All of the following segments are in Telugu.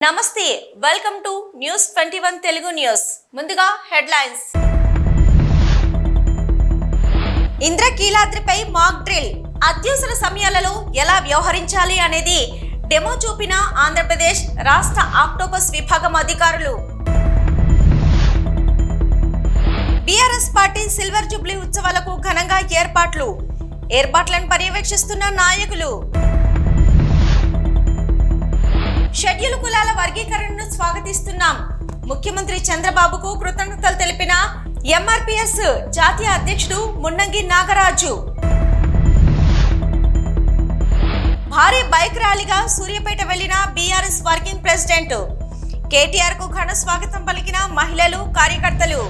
నమస్తే welcome to news 21 Telugu news. ముందుగా హెడ్లైన్స్. ఇంద్రకీలాద్రిపై మాక్ డ్రిల్, అత్యవసర సమయాలలో ఎలా వ్యవహరించాలి అనేది డెమో చూపిన ఆంధ్రప్రదేశ్ రాష్ట్ర ఆక్టోపస్ విభాగం అధికారులు. బీఆర్ఎస్ పార్టీ సిల్వర్ జూబ్లీ ఉత్సవాలకు ఘనంగా ఏర్పాట్లను పర్యవేక్షిస్తున్న నాయకులు. షెడ్యూల్ కులాల వర్గీకరణను స్వాగతిస్తున్నాం, ముఖ్యమంత్రి చంద్రబాబుకు కృతజ్ఞతలు తెలిపిన ఎంఆర్పీఎస్ జాతీయ అధ్యక్షుడు మున్నంగి నాగరాజు. భారీ బైక్ ర్యాలీగా సూర్యాపేట వెళ్లిన బీఆర్ఎస్ వర్కింగ్ ప్రెసిడెంట్ కేటీఆర్ కు ఘన స్వాగతం పలికిన మహిళలు, కార్యకర్తలు.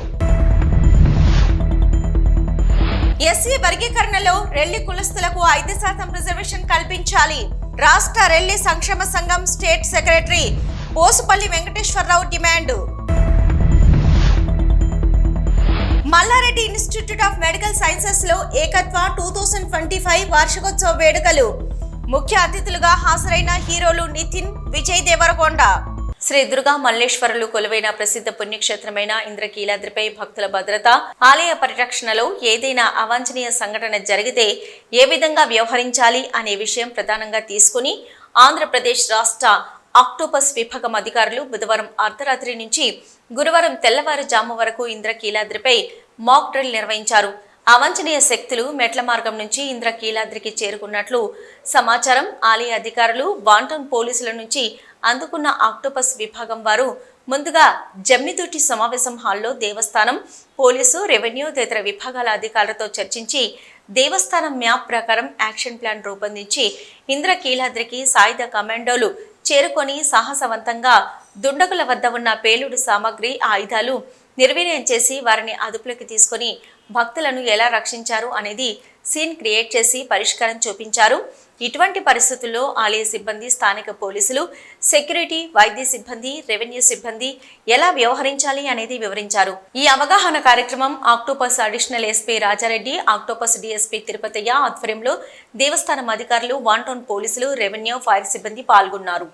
ఎస్సీ వర్గీకరణలో రెల్లి కులస్తులకు 5% రిజర్వేషన్ కల్పించాలి. రాష్ట్ర రెల్లి సంక్షేమ సంఘం state secretary Bosupalli Venkateswararao demand. Malla Reddy institute of medical sciences లో ఏకత్వ 2025 వార్షికోత్సవ వేడుకలు. ముఖ్య అతిథులుగా హాజరైన హీరోలు నితిన్, విజయ్ దేవరకొండ. శ్రీ దుర్గా మల్లేశ్వరులు కొలువైన ప్రసిద్ధ పుణ్యక్షేత్రమైన ఇంద్రకీలాద్రిపై భక్తుల భద్రత, ఆలయ పరిరక్షణలో ఏదైనా అవాంఛనీయ సంఘటన జరిగితే ఏ విధంగా వ్యవహరించాలి అనే విషయం ప్రధానంగా తీసుకుని ఆంధ్రప్రదేశ్ రాష్ట్ర ఆక్టోపస్ విభాగం అధికారులు బుధవారం అర్ధరాత్రి నుంచి గురువారం తెల్లవారుజాము వరకు ఇంద్రకీలాద్రిపై మాక్ డ్రిల్ నిర్వహించారు. అవాంఛనీయ శక్తులు మెట్ల మార్గం నుంచి ఇంద్రకీలాద్రికి చేరుకున్నట్లు సమాచారం. ఆలయ అధికారులు, వాంటౌన్ పోలీసుల నుంచి అందుకున్న ఆక్టోపస్ విభాగం వారు ముందుగా జమ్మితోటి సమావేశం హాల్లో దేవస్థానం, పోలీసు, రెవెన్యూ తదితర విభాగాల అధికారులతో చర్చించి దేవస్థానం మ్యాప్ ప్రకారం యాక్షన్ ప్లాన్ రూపొందించి ఇంద్రకీలాద్రికి సాయుధ కమాండోలు చేరుకొని సాహసవంతంగా దుండగుల వద్ద ఉన్న పేలుడు సామాగ్రి, ఆయుధాలు నిర్వీర్యం చేసి వారిని అదుపులోకి తీసుకొని భక్తులను ఎలా రక్షించారు అనేది సీన్ క్రియేట్ చేసి పరిష్కారం చూపించారు. ఇటువంటి పరిస్థితుల్లో ఆలయ సిబ్బంది, స్థానిక పోలీసులు, సెక్యూరిటీ, వైద్య సిబ్బంది, రెవెన్యూ సిబ్బంది ఎలా వ్యవహరించాలి అనేది వివరించారు. ఈ అవగాహన కార్యక్రమం Octopus additional SP Rajareddy, Octopus DSP Tirupataiah ఆధ్వర్యంలో దేవస్థానం అధికారులు, వాంటౌన్ పోలీసులు, రెవెన్యూ, ఫైర్ సిబ్బంది పాల్గొన్నారు.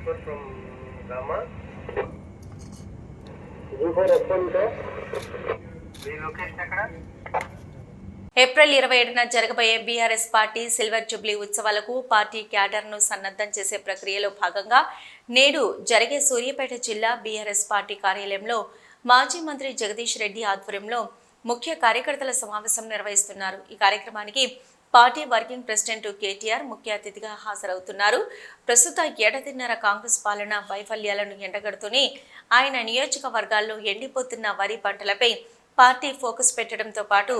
G4 from Rama. G4 response. Me location ఎక్కడ? ఏప్రిల్ 27న జరగబోయే బీఆర్ఎస్ పార్టీ సిల్వర్ జూబ్లీ ఉత్సవాలకు పార్టీ క్యాడర్ను సన్నద్ధం చేసే ప్రక్రియలో భాగంగా నేడు జరిగే సూర్యాపేట జిల్లా బీఆర్ఎస్ పార్టీ కార్యాలయంలో మాజీ మంత్రి జగదీష్ రెడ్డి ఆధ్వర్యంలో ముఖ్య కార్యకర్తల సమావేశం నిర్వహిస్తున్నారు. ఈ కార్యక్రమానికి పార్టీ వర్కింగ్ ప్రెసిడెంట్ కేటీఆర్ ముఖ్య అతిథిగా హాజరవుతున్నారు. ప్రస్తుత ఏడాదిన్నర కాంగ్రెస్ పాలన వైఫల్యాలను ఎండగడుతూనే ఆయన నియోజకవర్గాల్లో ఎండిపోతున్న వరి పంటలపై పార్టీ ఫోకస్ పెట్టడంతో పాటు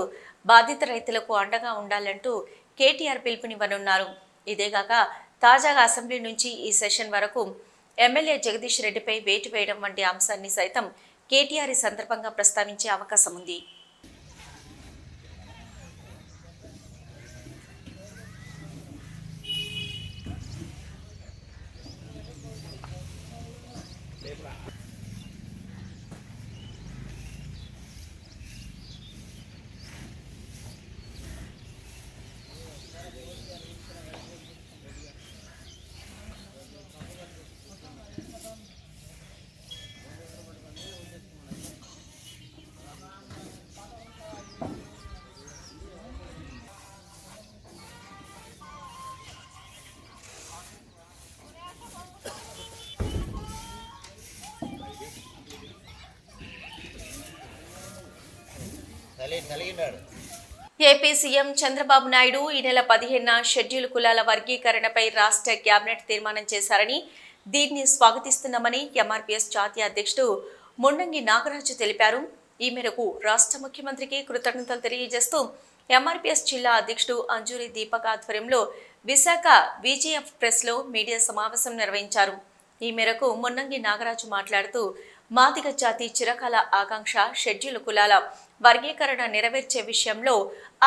బాధిత రైతులకు అండగా ఉండాలంటూ కేటీఆర్ పిలుపునివ్వనున్నారు. ఇదేగాక తాజాగా అసెంబ్లీ నుంచి ఈ సెషన్ వరకు ఎమ్మెల్యే జగదీష్ రెడ్డిపై వేటు వేయడం వంటి అంశాన్ని సైతం కేటీఆర్ ఈ సందర్భంగా ప్రస్తావించే అవకాశం ఉంది. ఏపీ సీఎం చంద్రబాబు నాయుడు ఈ నెల 15న షెడ్యూల్ కులాల వర్గీకరణపై రాష్ట్ర కేబినెట్ తీర్మానం చేశారని, దీన్ని స్వాగతిస్తున్నామని ఎంఆర్పీఎస్ జాతీయ అధ్యక్షుడు మున్నంగి నాగరాజు తెలిపారు. ఈ మేరకు రాష్ట్ర ముఖ్యమంత్రికి కృతజ్ఞతలు తెలియజేస్తూ ఎంఆర్పీఎస్ జిల్లా అధ్యక్షుడు అంజూరి దీపక్ ఆధ్వర్యంలో విశాఖ విజిఎఫ్ ప్రెస్లో మీడియా సమావేశం నిర్వహించారు. ఈ మేరకు మున్నంగి నాగరాజు మాట్లాడుతూ మాదిగ జాతి చిరకాల ఆకాంక్ష షెడ్యూల్ కులాల వర్గీకరణ నెరవేర్చే విషయంలో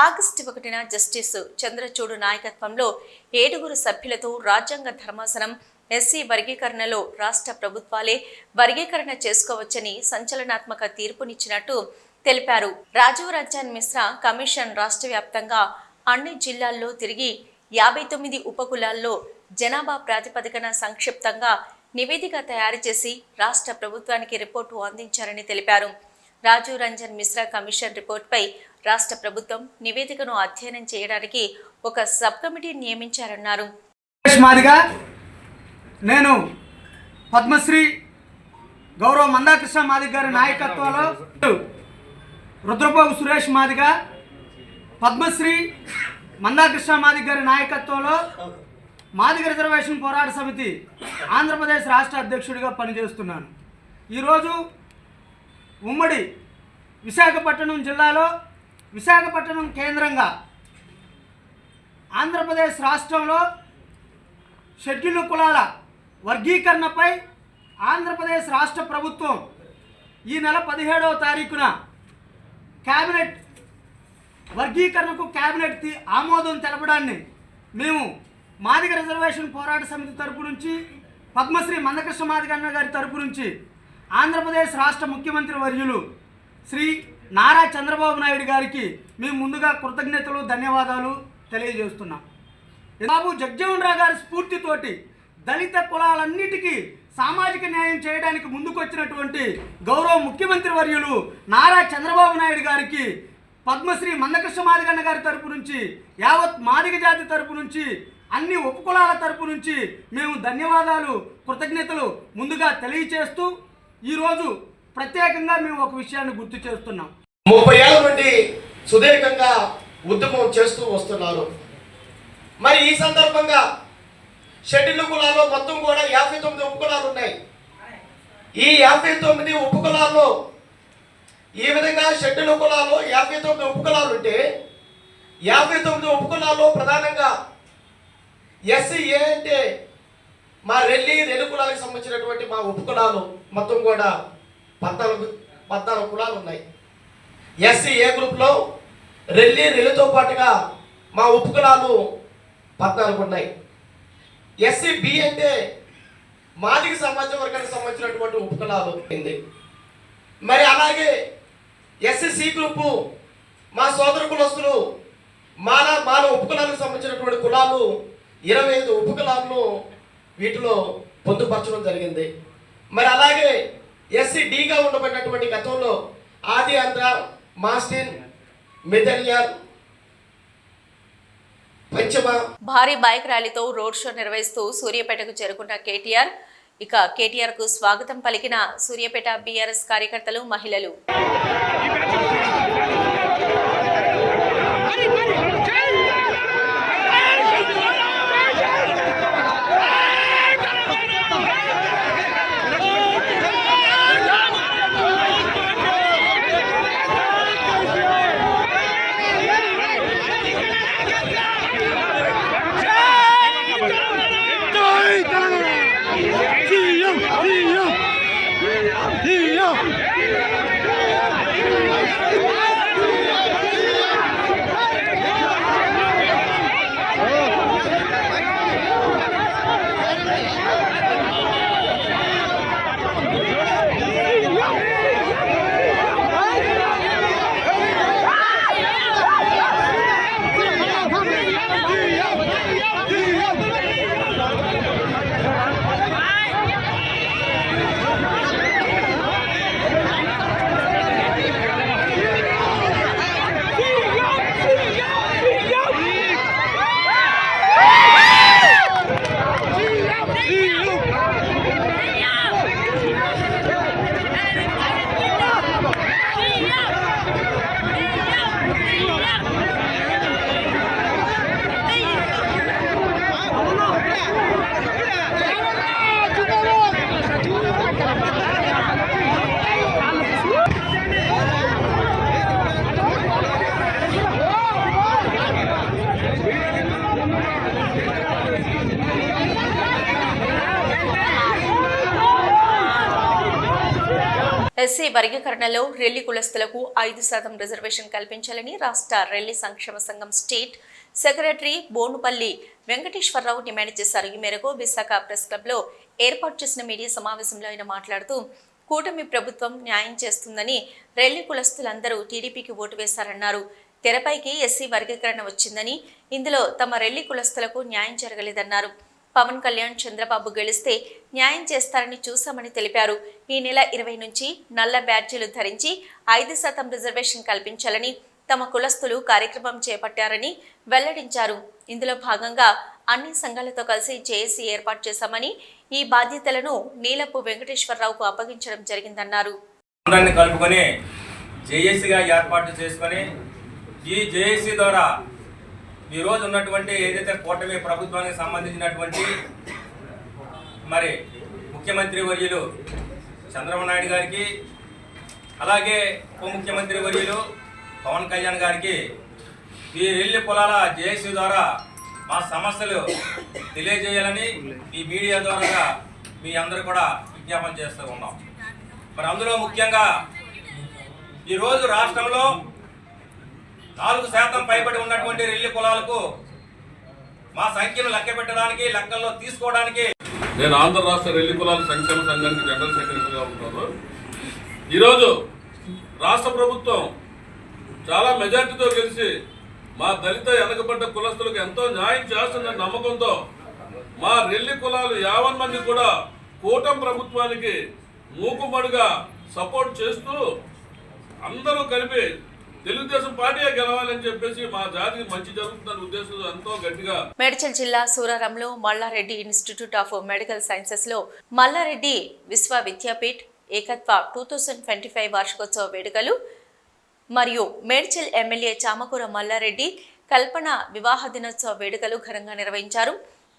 ఆగస్టు 1న జస్టిస్ చంద్రచూడ్ నాయకత్వంలో 7 సభ్యులతో రాజ్యాంగ ధర్మాసనం ఎస్సీ వర్గీకరణలో రాష్ట్ర ప్రభుత్వాలే వర్గీకరణ చేసుకోవచ్చని సంచలనాత్మక తీర్పునిచ్చినట్టు తెలిపారు. రాజీవ్ రంజన్ మిశ్రా కమిషన్ రాష్ట్ర వ్యాప్తంగా అన్ని జిల్లాల్లో తిరిగి 59 ఉపకులాల్లో జనాభా ప్రాతిపదికన సంక్షిప్తంగా నివేదిక తయారు చేసి రాష్ట్ర ప్రభుత్వానికి రిపోర్టు అందించారని తెలిపారు. రాజీవ్ రంజన్ మిశ్రా కమిషన్ రిపోర్టుపై రాష్ట్ర ప్రభుత్వం నివేదికను అధ్యయనం చేయడానికి ఒక సబ్ కమిటీ నియమించారన్నారు. నేను పద్మశ్రీ గౌరవ మందాకృష్ణ మాదిగ గారి నాయకత్వంలో రుద్రపోగు సురేష్ మాదిగ పద్మశ్రీ మందాకృష్ణ మాదిగ గారి నాయకత్వంలో మాదిగ రిజర్వేషన్ పోరాట సమితి ఆంధ్రప్రదేశ్ రాష్ట్ర అధ్యక్షుడిగా పనిచేస్తున్నాను. ఈరోజు ఉమ్మడి విశాఖపట్నం జిల్లాలో విశాఖపట్నం కేంద్రంగా ఆంధ్రప్రదేశ్ రాష్ట్రంలో షెడ్యూల్ కులాల వర్గీకరణపై ఆంధ్రప్రదేశ్ రాష్ట్ర ప్రభుత్వం ఈ నెల 17వ తారీఖున క్యాబినెట్ వర్గీకరణకు క్యాబినెట్ ఆమోదం తెలపడాన్ని మేము మాదిగ రిజర్వేషన్ పోరాట సమితి తరపు నుంచి పద్మశ్రీ మందకృష్ణ మాదిగ అన్న గారి తరపు నుంచి ఆంధ్రప్రదేశ్ రాష్ట్ర ముఖ్యమంత్రి వర్యులు శ్రీ నారా చంద్రబాబు నాయుడు గారికి మేము ముందుగా కృతజ్ఞతలు ధన్యవాదాలు తెలియజేస్తున్నాం. బాబు జగజ్జీవన్ రావు గారి స్ఫూర్తితోటి దళిత కులాలన్నిటికీ సామాజిక న్యాయం చేయడానికి ముందుకొచ్చినటువంటి గౌరవ ముఖ్యమంత్రి వర్యులు నారా చంద్రబాబు నాయుడు గారికి పద్మశ్రీ మందకృష్ణ మాదిగ అన్న గారి తరపు నుంచి యావత్ మాదిగ జాతి తరపు నుంచి అన్ని ఉపకులాల తరపు నుంచి మేము ధన్యవాదాలు కృతజ్ఞతలు ముందుగా తెలియచేస్తూ ఈరోజు ప్రత్యేకంగా మేము ఒక విషయాన్ని గుర్తు చేస్తున్నాం. 30 ఏళ్ల నుండి సుదీర్ఘంగా ఉద్యమం చేస్తూ వస్తున్నారు. మరి ఈ సందర్భంగా షెడ్యూల్ కులాల్లో మొత్తం కూడా 59 ఉపకులాలు ఉన్నాయి. ఈ 59 ఉపకులాల్లో ఈ విధంగా షెడ్యూల్ కులాల్లో 59 ఉపకులాలు ఉంటే 59 ఉపకులాల్లో ప్రధానంగా ఎస్సీఏ అంటే మా రెల్లి కులాలకు సంబంధించినటువంటి మా ఉపకులాలు మొత్తం కూడా 14 కులాలు ఉన్నాయి. ఎస్సీఏ గ్రూప్లో రెల్లితో పాటుగా మా ఉపకులాలు 14 ఉన్నాయి. ఎస్సీబి అంటే మాదిగ సమాజ వర్గానికి సంబంధించినటువంటి ఉపకులాలు ఉంది. మరి అలాగే ఎస్సీసీ గ్రూపు మా సోదర కులస్తులు మాల ఉపకులాలకు సంబంధించినటువంటి కులాలు 25 ఉపకులాలను వీటిలో పొందుపరచడం జరిగింది. మరి అలాగే ఎస్సీడీగా ఉండబడినటువంటి గతంలో ఆది ఆంధ్ర, మాస్టిన్, మెదల్యార్, పంచమ. భారీ బైక్ ర్యాలీతో రోడ్ షో నిర్వహిస్తూ సూర్యాపేటకు చేరుకున్న కేటీఆర్. ఇక కేటీఆర్ కు స్వాగతం పలికిన సూర్యాపేట బీఆర్ఎస్ కార్యకర్తలు, మహిళలు. ఎస్సీ వర్గీకరణలో రెల్లి కులస్తులకు 5% రిజర్వేషన్ కల్పించాలని రాష్ట్ర రెల్లి సంక్షేమ సంఘం state secretary Bonupalli Venkateswararao demand చేశారు. ఈ మేరకు విశాఖ ప్రెస్ క్లబ్లో ఏర్పాటు చేసిన మీడియా సమావేశంలో ఆయన మాట్లాడుతూ కూటమి ప్రభుత్వం న్యాయం చేస్తుందని రెల్లి కులస్తులందరూ టీడీపీకి ఓటు వేశారన్నారు. తెరపైకి ఎస్సీ వర్గీకరణ వచ్చిందని ఇందులో తమ రెల్లి కులస్తులకు న్యాయం జరగలేదన్నారు. పవన్ కళ్యాణ్ చంద్రబాబు గెలిస్తే న్యాయం చేస్తారని చూశామని తెలిపారు. ఈ నెల 20 నుంచి నల్ల బ్యాడ్జీలు ధరించి 5% రిజర్వేషన్ కల్పించాలని తమ కులస్తులు కార్యక్రమం చేపట్టారని వెల్లడించారు. ఇందులో భాగంగా అన్ని సంఘాలతో కలిసి జేఏసీ ఏర్పాటు చేశామని ఈ బాధ్యతలను నీలపు వెంకటేశ్వరరావుకు అప్పగించడం జరిగిందన్నారు. కలుపుకొని జేఏసీగా ఏర్పాటు చేసుకొని ఈ జేఏసీ ద్వారా ఈరోజు ఉన్నటువంటి ఏదైతే కూటమి ప్రభుత్వానికి సంబంధించినటువంటి మరి ముఖ్యమంత్రి వర్యులు చంద్రబాబు నాయుడు గారికి, అలాగే ఉప ముఖ్యమంత్రి వర్యులు పవన్ కళ్యాణ్ గారికి ఈ రెల్లి కులాల జేఏసీ ద్వారా మా సమస్యలు తెలియజేయాలని ఈ మీడియా ద్వారా మీ అందరూ కూడా విజ్ఞాపన చేస్తూ ఉన్నాం. మరి అందులో ముఖ్యంగా ఈరోజు రాష్ట్రంలో 4% పైబడి ఉన్నటువంటి రెల్లి కులాలకు మా సంఖ్యను లెక్క పెట్టడానికి, లెక్కల్లో తీసుకోవడానికి నేను ఆంధ్ర రాష్ట్ర రెల్లి కులాల సంక్షేమ సంఘానికి జనరల్ సెక్రటరీగా ఉంటాను. ఈరోజు రాష్ట్ర ప్రభుత్వం చాలా మెజార్టీతో గెలిచి మా దళిత వెనకబడ్డ కులస్తులకు ఎంతో న్యాయం చేస్తుందన్న నమ్మకంతో మా రెల్లి కులాలు 50 మంది కూడా కూటమి ప్రభుత్వానికి మూకుమ్మడిగా సపోర్ట్ చేస్తూ అందరూ కలిపి తెలుగుదేశం పార్టీ గెలవాలని చెప్పేసి మా జాతికి మంచి జరుగుతుందన్న ఉద్దేశంతో ఎంతో గట్టిగా. మేడ్చల్ జిల్లా సూరారంలో Malla Reddy institute of medical sciences లో మల్లారెడ్డి విశ్వ విద్యాపీఠ్ ఏకత్వ 2025 వార్షికోత్సవ వేడుకలు మరియు మేడ్చల్ ఎమ్మెల్యే చామకూర మల్లారెడ్డి కల్పన వివాహ దినోత్సవ వేడుకలు ఘనంగా నిర్వహించారు.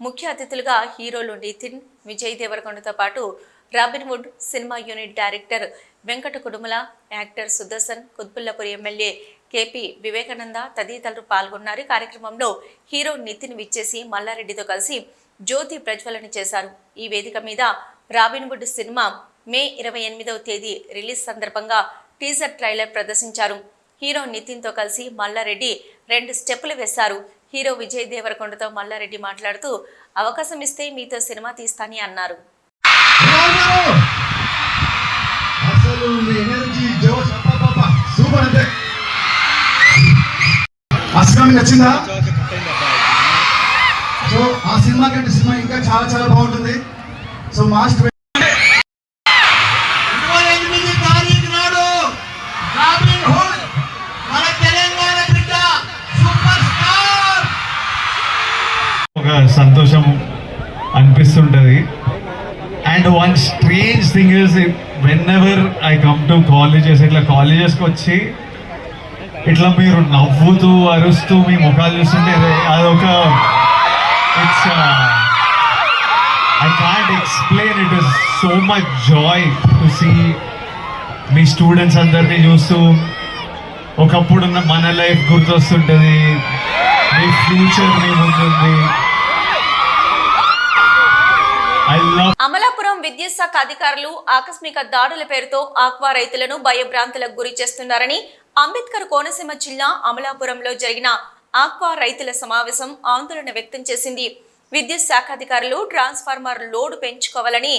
ముఖ్య అతిథులుగా హీరోలు నితిన్, విజయ్ దేవరకొండతో పాటు Robinhood cinema unit director Venkata Kudumula, actor Sudarshan, Quthbullapur MLA KP Vivekananda తదితరులు పాల్గొన్నారు. కార్యక్రమంలో హీరో నితిన్ విచ్చేసి మల్లారెడ్డితో కలిసి జ్యోతి ప్రజ్వలన చేశారు. ఈ వేదిక మీద రాబిన్వుడ్ సినిమా మే 28వ తేదీ రిలీజ్ సందర్భంగా టీజర్ ట్రైలర్ ప్రదర్శించారు. హీరో నితిన్తో కలిసి మల్లారెడ్డి 2 స్టెప్పులు వేశారు. హీరో విజయ్ దేవరకొండతో మల్లారెడ్డి మాట్లాడుతూ అవకాశం ఇస్తే మీతో సినిమా తీస్తానని అన్నారు. నచ్చిందా? సో ఆ సినిమా కంటే సినిమా ఇంకా చాలా చాలా బాగుంటుంది. సో మార్చ్ 28 తారీఖు నాడు రాబిన్హుడ్ మన తెలంగాణ బిడ్డ సూపర్ స్టార్. ఒక సంతోషం అనిపిస్తుంటది. And one strange thing is whenever I come to colleges, ఇట్లా కాలేజెస్కి వచ్చి ఇట్లా మీరు నవ్వుతూ అరుస్తూ మీ ముఖాలు చూస్తుంటే అదొక it's I can't explain. It is so much joy to see మీ స్టూడెంట్స్ అందరినీ చూస్తూ ఒకప్పుడున్న మన లైఫ్ గుర్తొస్తుంటుంది, మీ ఫ్యూచర్ మీ ముందుంది. అమలాపురం విద్యుత్ శాఖ అధికారులు ఆకస్మిక దాడుల పేరుతో ఆక్వా రైతులను భయభ్రాంతులకు గురి చేస్తున్నారని అంబేద్కర్ కోనసీమ జిల్లా అమలాపురంలో జరిగిన ఆక్వా రైతుల సమావేశం ఆందోళన వ్యక్తం చేసింది. విద్యుత్ శాఖ అధికారులు ట్రాన్స్ఫార్మర్ లోడ్ పెంచుకోవాలని,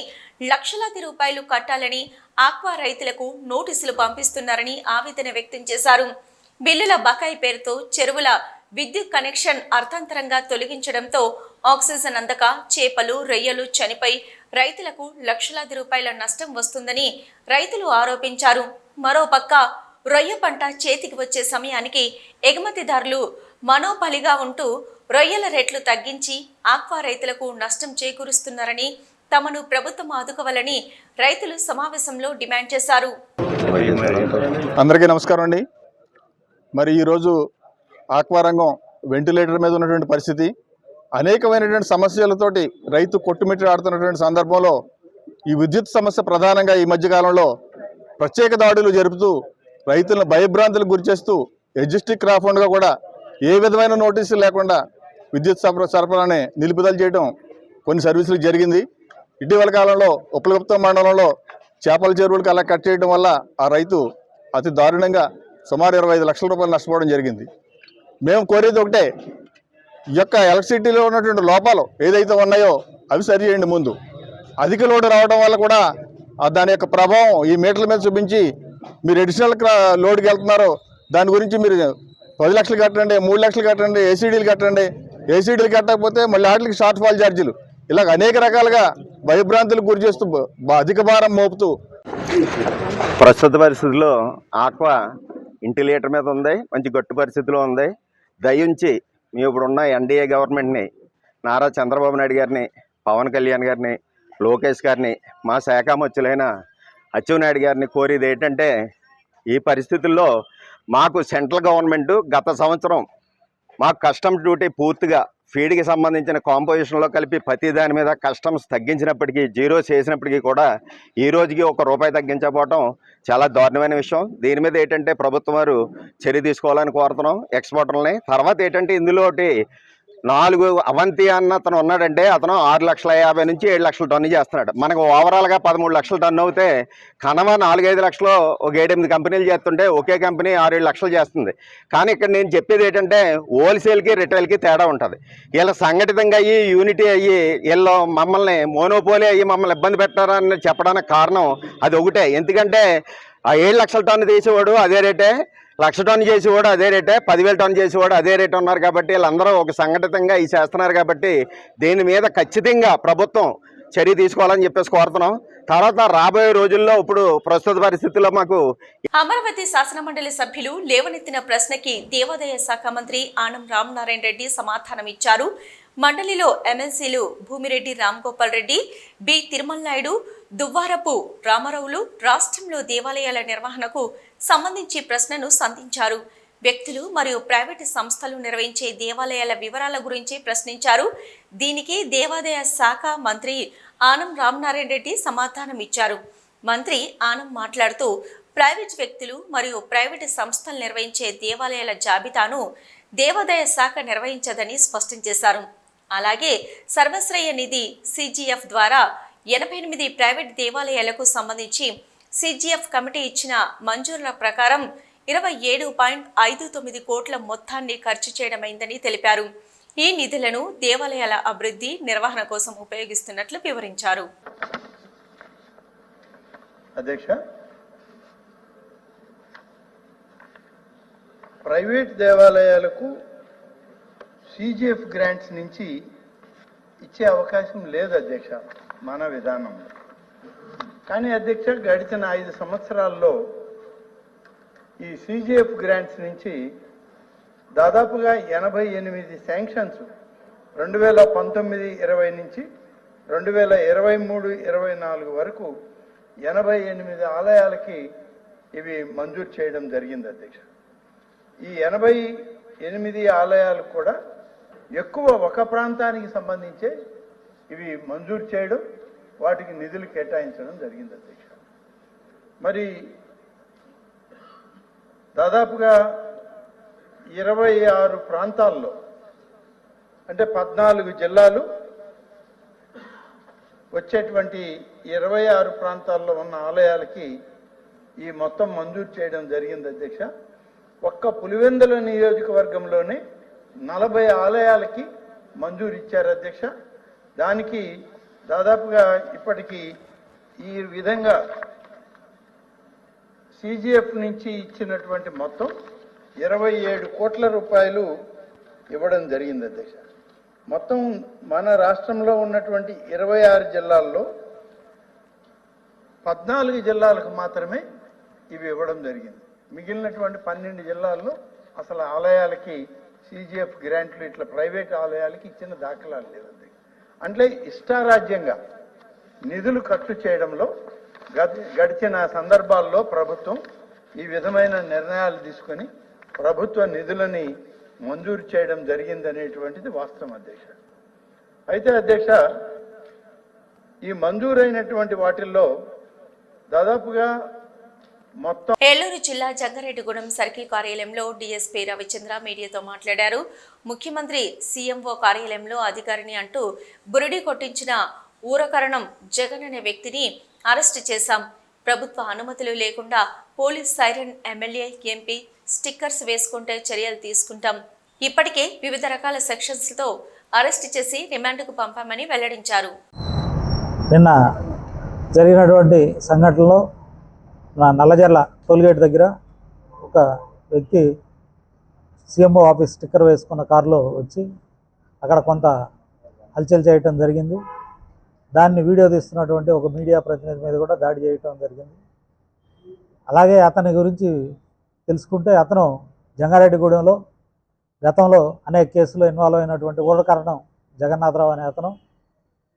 లక్షలాది రూపాయలు కట్టాలని ఆక్వా రైతులకు నోటీసులు పంపిస్తున్నారని ఆవేదన వ్యక్తం చేశారు. బిల్లుల బకాయి పేరుతో చెరువుల విద్యుత్ కనెక్షన్ అర్థాంతరంగా తొలగించడంతో ఆక్సిజన్ అందక చేపలు, రొయ్యలు చనిపోయి రైతులకు లక్షలాది రూపాయల నష్టం వస్తుందని రైతులు ఆరోపించారు. మరోపక్క రొయ్య పంట చేతికి వచ్చే సమయానికి ఎగుమతిదారులు మనోబలిగా ఉంటూ రొయ్యల రేట్లు తగ్గించి ఆక్వా రైతులకు నష్టం చేకూరుస్తున్నారని, తమను ప్రభుత్వం ఆదుకోవాలని రైతులు సమావేశంలో డిమాండ్ చేశారు. అందరికీ నమస్కారం అండి. మరి ఈరోజు ఆక్వా రంగం వెంటిలేటర్ మీద ఉన్నటువంటి పరిస్థితి, అనేకమైనటువంటి సమస్యలతోటి రైతు కొట్టుమిట్టాడుతున్నటువంటి సందర్భంలో ఈ విద్యుత్ సమస్య ప్రధానంగా ఈ మధ్యకాలంలో ప్రత్యేక దాడులు జరుపుతూ రైతులను భయభ్రాంతులకు గురిచేస్తూ ఎగ్జిస్టింగ్ క్రాఫ్ట్గా కూడా ఏ విధమైన నోటీసులు లేకుండా విద్యుత్ సరఫరాని నిలుపుదల చేయడం కొన్ని సర్వీసులకు జరిగింది. ఇటీవల కాలంలో ఉప్పలగుప్తం మండలంలో చేపల చెరువులకు అలా కట్ చేయడం వల్ల ఆ రైతు అతి దారుణంగా సుమారు 25 లక్షల రూపాయలు నష్టపోవడం జరిగింది. మేము కోరేది ఒకటే, ఈ యొక్క ఎలక్ట్రిసిటీలో ఉన్నటువంటి లోపాలు ఏదైతే ఉన్నాయో అవి సరి చేయండి. ముందు అధిక లోడ్ రావడం వల్ల కూడా దాని యొక్క ప్రభావం ఈ మీటర్ల మీద చూపించి మీరు అడిషనల్ లోడ్కి వెళ్తున్నారో దాని గురించి మీరు 10 లక్షలు కట్టండి, 3 లక్షలు కట్టండి, ఏసీడీలు కట్టండి. ఏసీడీలు కట్టకపోతే మళ్ళీ వాటికి షార్ట్ ఫాల్ ఛార్జీలు, ఇలాగ అనేక రకాలుగా భయభ్రాంతులకు గురి చేస్తూ అధిక భారం మోపుతూ ప్రస్తుత పరిస్థితుల్లో ఆక్వా ఇంటి లీటర్ మీద ఉంది, మంచి గట్టు పరిస్థితిలో ఉంది. దయించి మీ ఇప్పుడున్న ఎన్డీఏ గవర్నమెంట్ని, నారా చంద్రబాబు నాయుడు గారిని, పవన్ కళ్యాణ్ గారిని, లోకేష్ గారిని, మా శాఖామత్యులైన అచ్చెన్నాయుడు గారిని కోరేది ఏంటంటే, ఈ పరిస్థితుల్లో మాకు సెంట్రల్ గవర్నమెంట్ గత సంవత్సరం మాకు కస్టమ్స్ డ్యూటీ పూర్తిగా ఫీడ్కి సంబంధించిన కాంపోజిషన్లో కలిపి ప్రతి దాని మీద కస్టమ్స్ తగ్గించినప్పటికీ, జీరో చేసినప్పటికీ కూడా ఈ రోజుకి ₹1 తగ్గించకపోవడం చాలా దారుణమైన విషయం. దీని మీద ఏంటంటే ప్రభుత్వం వారు చర్య తీసుకోవాలని కోరుతున్నాం ఎక్స్పోర్టర్లని. తర్వాత ఏంటంటే ఇందులోటి 4 అవంతి అన్న అతను ఉన్నాడంటే అతను 6,50,000 నుంచి 7 లక్షల టన్ను చేస్తున్నాడు. మనకు ఓవరాల్గా 13 లక్షల టన్ను అవుతే కనవ 4-5 లక్షలు ఒక 7-8 కంపెనీలు చేస్తుంటే ఒకే కంపెనీ 6-7 లక్షలు చేస్తుంది. కానీ ఇక్కడ నేను చెప్పేది ఏంటంటే హోల్సేల్కి రిటైల్కి తేడా ఉంటుంది. వీళ్ళ సంఘటితంగా అయ్యి యూనిటీ అయ్యి వీళ్ళు మమ్మల్ని మోనోపోలీ అయ్యి మమ్మల్ని ఇబ్బంది పెట్టారని చెప్పడానికి కారణం అది ఒకటే. ఎందుకంటే ఆ 7 లక్షల టన్ను తీసేవాడు అదే రేటే, 1,00,000 టన్ను చేసేవాడు అదే రేటే, 10,000 టన్ను చేసేవాడు అదే రేటు ఉన్నారు. కాబట్టి వీళ్ళందరూ ఒక సంఘటితంగా ఈ చేస్తున్నారు. కాబట్టి దీని మీద ఖచ్చితంగా ప్రభుత్వం చర్య తీసుకోవాలని చెప్పేసి కోరుతున్నాం. తర్వాత రాబోయే రోజుల్లో ఇప్పుడు ప్రస్తుత పరిస్థితుల్లో మాకు అమరావతి శాసనమండలి సభ్యులు లేవనెత్తిన ప్రశ్నకి దేవాదాయ శాఖ మంత్రి ఆనం రామనారాయణ రెడ్డి సమాధానమిచ్చారు. మండలిలో ఎమ్మెల్సీలు భూమిరెడ్డి రాంగోపాల్ రెడ్డి, బి తిరుమల నాయుడు, దువ్వారపు రామారావులు రాష్ట్రంలో దేవాలయాల నిర్వహణకు సంబంధించి ప్రశ్నను సంధించారు. వ్యక్తులు మరియు ప్రైవేటు సంస్థలు నిర్వహించే దేవాలయాల వివరాల గురించి ప్రశ్నించారు. దీనికి దేవాదాయ శాఖ మంత్రి ఆనం రామనారాయణ రెడ్డి సమాధానం ఇచ్చారు. మంత్రి ఆనం మాట్లాడుతూ ప్రైవేట్ వ్యక్తులు మరియు ప్రైవేటు సంస్థలు నిర్వహించే దేవాలయాల జాబితాను దేవాదాయ శాఖ నిర్వహించదని స్పష్టం చేశారు. అలాగే సర్వశ్రేయ నిధి CGF ద్వారా 88 ప్రైవేట్ దేవాలయాలకు సంబంధించి CGF కమిటీ ఇచ్చిన మంజూరుల ప్రకారం 27.59 కోట్ల మొత్తాన్ని ఖర్చు చేయడమైందని తెలిపారు. ఈ నిధులను దేవాలయాల అభివృద్ధి నిర్వహణ కోసం ఉపయోగిస్తున్నట్లు వివరించారు. అధ్యక్ష, ప్రైవేట్ దేవాలయాలకు CGF గ్రాంట్స్ నుంచి ఇచ్చే అవకాశం లేదు అధ్యక్ష మన విధానంలో. కానీ అధ్యక్ష గడిచిన 5 సంవత్సరాల్లో ఈ CGF గ్రాంట్స్ నుంచి దాదాపుగా 88 శాంక్షన్స్ 2019-20 నుంచి 2023-24 వరకు 88 ఆలయాలకి ఇవి మంజూరు చేయడం జరిగింది అధ్యక్ష. ఈ 88 ఆలయాలు కూడా ఎక్కువ ఒక ప్రాంతానికి సంబంధించే ఇవి మంజూరు చేయడం, వాటికి నిధులు కేటాయించడం జరిగింది అధ్యక్ష. మరి దాదాపుగా 26 ప్రాంతాల్లో అంటే 14 జిల్లాలు వచ్చేటువంటి 26 ప్రాంతాల్లో ఉన్న ఆలయాలకి ఈ మొత్తం మంజూరు చేయడం జరిగింది అధ్యక్ష. ఒక్క పులివెందుల నియోజకవర్గంలోనే 40 ఆలయాలకి మంజూరు ఇచ్చారు అధ్యక్ష. దానికి దాదాపుగా ఇప్పటికీ ఈ విధంగా CGF నుంచి ఇచ్చినటువంటి మొత్తం 27 కోట్ల రూపాయలు ఇవ్వడం జరిగింది అధ్యక్ష. మొత్తం మన రాష్ట్రంలో ఉన్నటువంటి 26 జిల్లాల్లో 14 జిల్లాలకు మాత్రమే ఇవి ఇవ్వడం జరిగింది. మిగిలినటువంటి 12 జిల్లాల్లో అసలు ఆలయాలకి CGF గ్రాంట్లు ఇట్లా ప్రైవేట్ ఆలయాలకి ఇచ్చిన దాఖలాలు లేవు. అంటే ఇష్టారాజ్యంగా నిధులు ఖర్చు చేయడంలో గడిచిన సందర్భాల్లో ప్రభుత్వం ఈ విధమైన నిర్ణయాలు తీసుకొని ప్రభుత్వ నిధులని మంజూరు చేయడం జరిగిందనేటువంటిది వాస్తవం అధ్యక్ష. అయితే అధ్యక్ష, ఈ మంజూరైనటువంటి వాటిల్లో దాదాపుగా మొత్తం ఏలూరు జిల్లా జంగారెడ్డిగూడెం సర్కిల్ కార్యాలయంలో డీఎస్పీ రవిచంద్ర మీడియాతో మాట్లాడారు. ముఖ్యమంత్రి CMO కార్యాలయంలో అధికారిని అంటూ బురిడి కొట్టించిన ఊరకరణం జగన్ అనే వ్యక్తిని అరెస్టు చేశాం. ప్రభుత్వ అనుమతులు లేకుండా police siren, MLA, MP stickers వేసుకుంటే చర్యలు తీసుకుంటాం. ఇప్పటికే వివిధ రకాల సెక్షన్స్తో అరెస్ట్ చేసి రిమాండ్కు పంపామని వెల్లడించారు. నిన్న జరిగినటువంటి సంఘటనలో నల్లజర్ల టోల్గేట్ దగ్గర ఒక వ్యక్తి సీఎంఓ ఆఫీస్ స్టిక్కర్ వేసుకున్న కారులో వచ్చి అక్కడ కొంత హల్చల్ చేయటం జరిగింది. దాన్ని వీడియో తీస్తున్నటువంటి ఒక మీడియా ప్రతినిధి మీద కూడా దాడి చేయటం జరిగింది. అలాగే అతని గురించి తెలుసుకుంటే అతను జంగారెడ్డిగూడెంలో గతంలో అనేక కేసుల్లో ఇన్వాల్వ్ అయినటువంటి ఊరకరణం జగన్నాథరావు అనే అతను.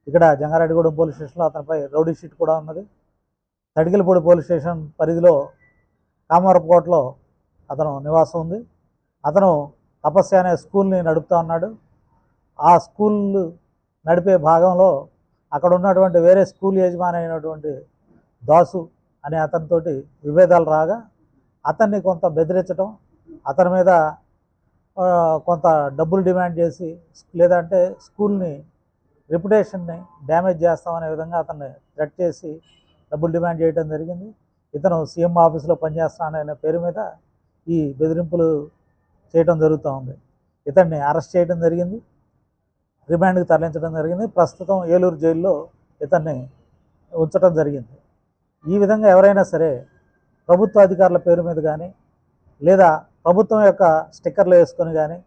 ఇక్కడ జంగారెడ్డిగూడెం పోలీస్ స్టేషన్లో అతనిపై రౌడీ షీట్ కూడా ఉన్నది. తడికిలపూడి పోలీస్ స్టేషన్ పరిధిలో కామవరపుకోటలో అతను నివాసం ఉంది. అతను తపస్య అనే స్కూల్ని నడుపుతూ ఉన్నాడు. ఆ స్కూల్ నడిపే భాగంలో అక్కడ ఉన్నటువంటి వేరే స్కూల్ యజమాని అయినటువంటి దాసు అనే అతనితోటి విభేదాలు రాగా అతన్ని కొంత బెదిరించడం, అతని మీద కొంత డబ్బులు డిమాండ్ చేసి లేదంటే స్కూల్ని రెప్యుటేషన్ని డ్యామేజ్ చేస్తామనే విధంగా అతన్ని థ్రెట్ చేసి డబ్బులు డిమాండ్ చేయడం జరిగింది. ఇతను సీఎం ఆఫీసులో పనిచేస్తాననే పేరు మీద ఈ బెదిరింపులు చేయడం జరుగుతూ ఉంది. ఇతన్ని అరెస్ట్ చేయడం జరిగింది, రిమాండ్కి తరలించడం జరిగింది. ప్రస్తుతం ఏలూరు జైల్లో ఇతన్ని ఉంచడం జరిగింది. ఈ విధంగా ఎవరైనా సరే ప్రభుత్వ అధికారుల పేరు మీద కానీ లేదా ప్రభుత్వం యొక్క స్టిక్కర్లు వేసుకొని కానీ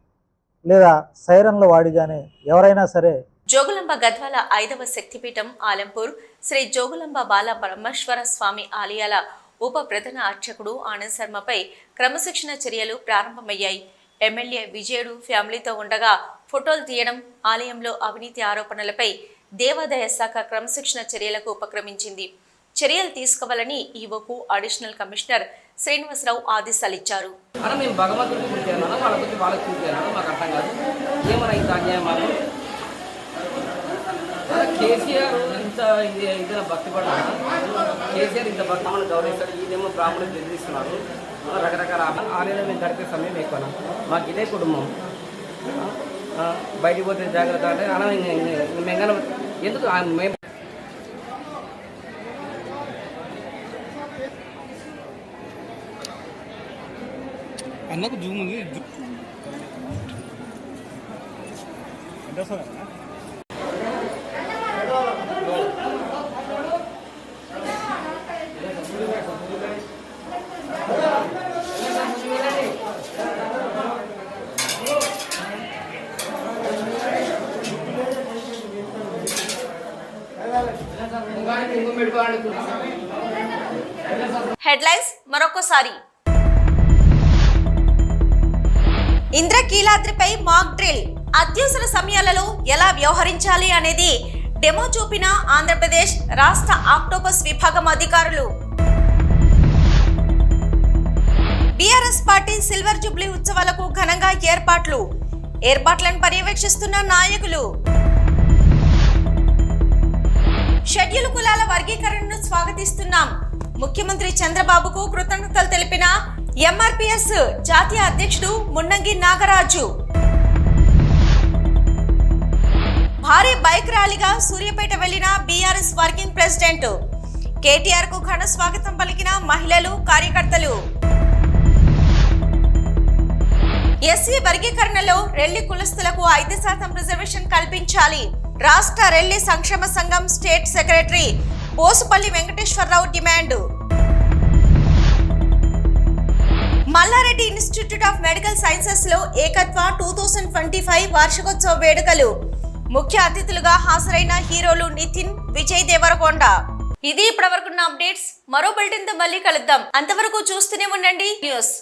లేదా సైరన్లు వాడి కానీ ఎవరైనా సరే జోగులాంబ గద్వాల 5వ శక్తిపీఠం ఆలంపూర్ శ్రీ జోగులాంబ బాల బ్రహ్మేశ్వర స్వామి ఆలయాల ఉప ప్రధాన అర్చకుడు ఆనంద్ శర్మపై క్రమశిక్షణ చర్యలు ప్రారంభమయ్యాయి. ఎమ్మెల్యే విజయుడు ఫ్యామిలీతో ఉండగా ఫోటోలు తీయడం, ఆలయంలో అవినీతి ఆరోపణలపై దేవాదాయ శాఖ క్రమశిక్షణ చర్యలకు ఉపక్రమించింది. చర్యలు తీసుకోవాలని ఈవోకు అడిషనల్ కమిషనర్ శ్రీనివాసరావు ఆదేశాలిచ్చారు. మేము భగవంతుడికి పూజ చేయాలన్నా వాళ్ళ గురించి వాళ్ళకి పూజ చేయాలన్నా మాకు అర్థం కాదు. ఏమైనా ఇంత అన్యాయం మాకు కేసీఆర్ ఇంత ఇదిన భక్తి పడ్డా కేసీఆర్ ఇంత భక్తి మనం గౌరవిస్తాడు. ఇదేమో బ్రాహ్మణులు బెదిరిస్తున్నారు. రకరకాల ఆలయాలు మేము గడిపే సమయం ఎక్కువ. మాకు ఇదే కుటుంబం. బయటికి పోతే జాగ్రత్త అంటే అలా మేము ఎందుకు మేము అన్నకు జూమ్ ఉంది. హెడ్లైన్స్ మరొకసారి. ఇంద్రకీలాద్రిపై మాక్ డ్రిల్, అత్యవసర సమయాలలో ఎలా వ్యవహరించాలి అనేది డెమో చూపిన ఆంధ్రప్రదేశ్ రాష్ట్ర ఆక్టోపస్ విభాగం అధికారులు. బీఆర్ఎస్ పార్టీ సిల్వర్ జూబ్లీ ఉత్సవాలకు ఘనంగా ఏర్పాట్లను పర్యవేక్షిస్తున్న నాయకులు. షెడ్యూల్ కులాల వర్గీకరణను స్వాగతిస్తున్నాం, ముఖ్యమంత్రి చంద్రబాబుకు కృతజ్ఞతలు తెలిపిన ఎంఆర్పీఎస్ జాతీయ అధ్యక్షుడు మున్నంగి నాగరాజు. భారీ బైక్ ర్యాలీగా సూర్యాపేట వెళ్లిన బీఆర్ఎస్ వర్కింగ్ ప్రెసిడెంట్. కేటీఆర్ కు ఘన స్వాగతం పలికిన మహిళలు, కార్యకర్తలు. ఎస్సీ వర్గీకరణలో రెల్లి కులస్తులకు 5% రిజర్వేషన్ కల్పించాలి. రాష్ట్ర రెల్లి సంక్షేమ సంఘం state secretary Posupalli Venkateswararao demand. Malla Reddy institute of medical sciences లో ఏకత్వ 2025 వార్షికోత్సవ వేడుకలు. ముఖ్య అతిథులుగా హాజరైన హీరోలు నితిన్, విజయ్ దేవరకొండ. ఇది ఇప్పటివరకున్న అప్డేట్స్. మరో బులెటిన్ తో మళ్ళీ కలుద్దాం. అంతవరకు చూస్తూనే ఉండండి న్యూస్.